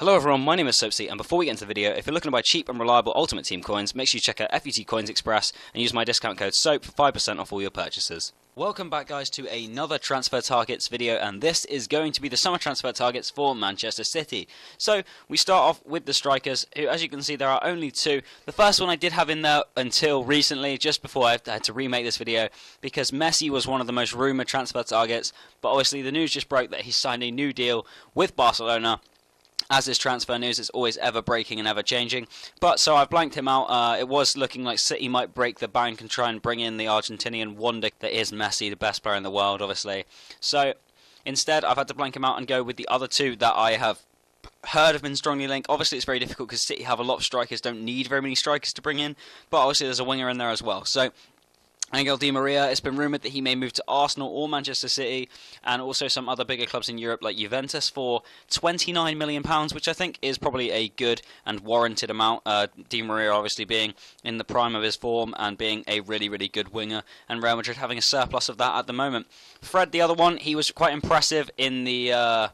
Hello everyone, my name is Soapsy, and before we get into the video, if you're looking to buy cheap and reliable Ultimate Team coins, make sure you check out FUT Coins Express and use my discount code SOAP for 5% off all your purchases. Welcome back guys to another transfer targets video, and this is going to be the summer transfer targets for Manchester City. So we start off with the strikers, who as you can see there are only two. The first one I did have in there until recently, just before I had to remake this video, because Messi was one of the most rumoured transfer targets, but obviously the news just broke that he signed a new deal with Barcelona. As is transfer news, it's always ever breaking and ever changing. But so I've blanked him out. It was looking like City might break the bank and try and bring in the Argentinian wonder that is Messi, the best player in the world, obviously. So instead, I've had to blank him out and go with the other two that I have heard have been strongly linked. Obviously, it's very difficult because City have a lot of strikers, don't need very many strikers to bring in. But obviously, there's a winger in there as well. So Angel Di Maria, it's been rumoured that he may move to Arsenal or Manchester City, and also some other bigger clubs in Europe like Juventus for £29 million, which I think is probably a good and warranted amount. Di Maria obviously being in the prime of his form and being a really, really good winger, and Real Madrid having a surplus of that at the moment. Fred, the other one, he was quite impressive in the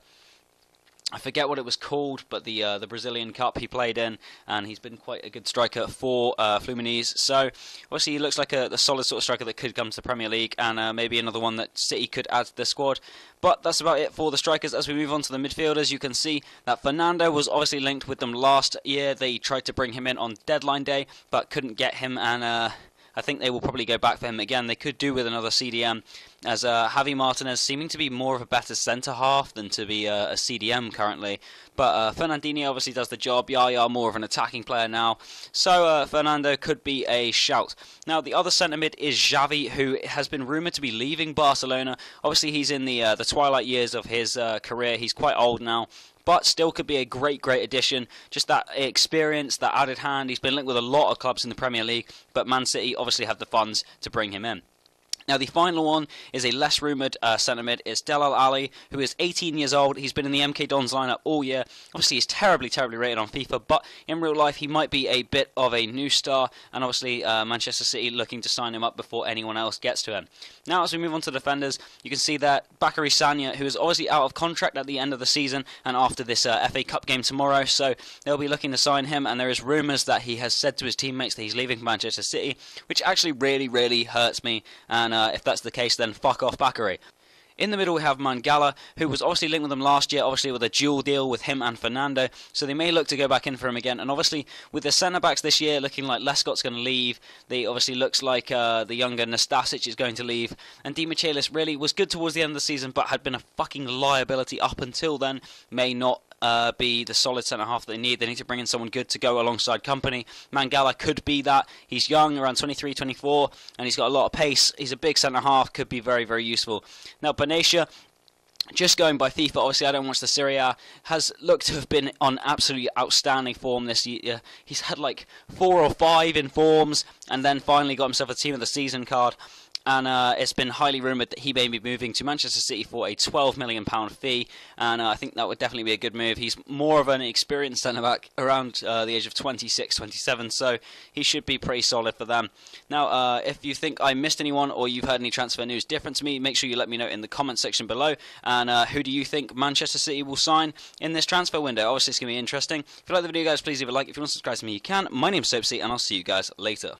I forget what it was called, but the Brazilian Cup he played in, and he's been quite a good striker for Fluminense. So obviously he looks like the solid sort of striker that could come to the Premier League, and maybe another one that City could add to the squad. But that's about it for the strikers. As we move on to the midfielders, you can see that Fernando was obviously linked with them last year. They tried to bring him in on deadline day, but couldn't get him, and I think they will probably go back for him again. They could do with another CDM, as Javi Martinez seeming to be more of a better centre-half than to be a CDM currently. But Fernandinho obviously does the job. Yaya more of an attacking player now. So Fernando could be a shout. Now the other centre-mid is Xavi, who has been rumoured to be leaving Barcelona. Obviously he's in the twilight years of his career. He's quite old now, but still could be a great addition. Just that experience, that added hand. He's been linked with a lot of clubs in the Premier League, but Man City obviously have the funds to bring him in. Now the final one is a less rumoured centre-mid. It's Dele Alli, who is 18 years old. He's been in the MK Dons lineup all year. Obviously he's terribly rated on FIFA, but in real life he might be a bit of a new star, and obviously Manchester City looking to sign him up before anyone else gets to him. Now as we move on to defenders, you can see that Bakary Sagna, who is obviously out of contract at the end of the season and after this FA Cup game tomorrow, so they'll be looking to sign him, and there is rumours that he has said to his teammates that he's leaving Manchester City, which actually really hurts me, and if that's the case, then fuck off Bakary. In the middle we have Mangala, who was obviously linked with them last year, obviously with a dual deal with him and Fernando, so they may look to go back in for him again. And obviously with the centre-backs this year looking like Lescott's going to leave, they obviously looks like the younger Nastasic is going to leave, and Di Michelis really was good towards the end of the season, but had been a fucking liability up until then, may not be the solid centre-half they need. They need to bring in someone good to go alongside Kompany. Mangala could be that. He's young, around 23, 24, and he's got a lot of pace. He's a big centre-half, could be very useful. Now, Benatia, just going by FIFA, obviously I don't watch the Serie A, has looked to have been on absolutely outstanding form this year. He's had like 4 or 5 in forms, and then finally got himself a Team of the Season card. And it's been highly rumoured that he may be moving to Manchester City for a £12 million fee, and I think that would definitely be a good move. He's more of an experienced centre-back, around the age of 26, 27, so he should be pretty solid for them. Now, if you think I missed anyone or you've heard any transfer news different to me, make sure you let me know in the comment section below. And who do you think Manchester City will sign in this transfer window? Obviously, it's going to be interesting. If you like the video, guys, please leave a like. If you want to subscribe to me, you can. My name's Soapsy, and I'll see you guys later.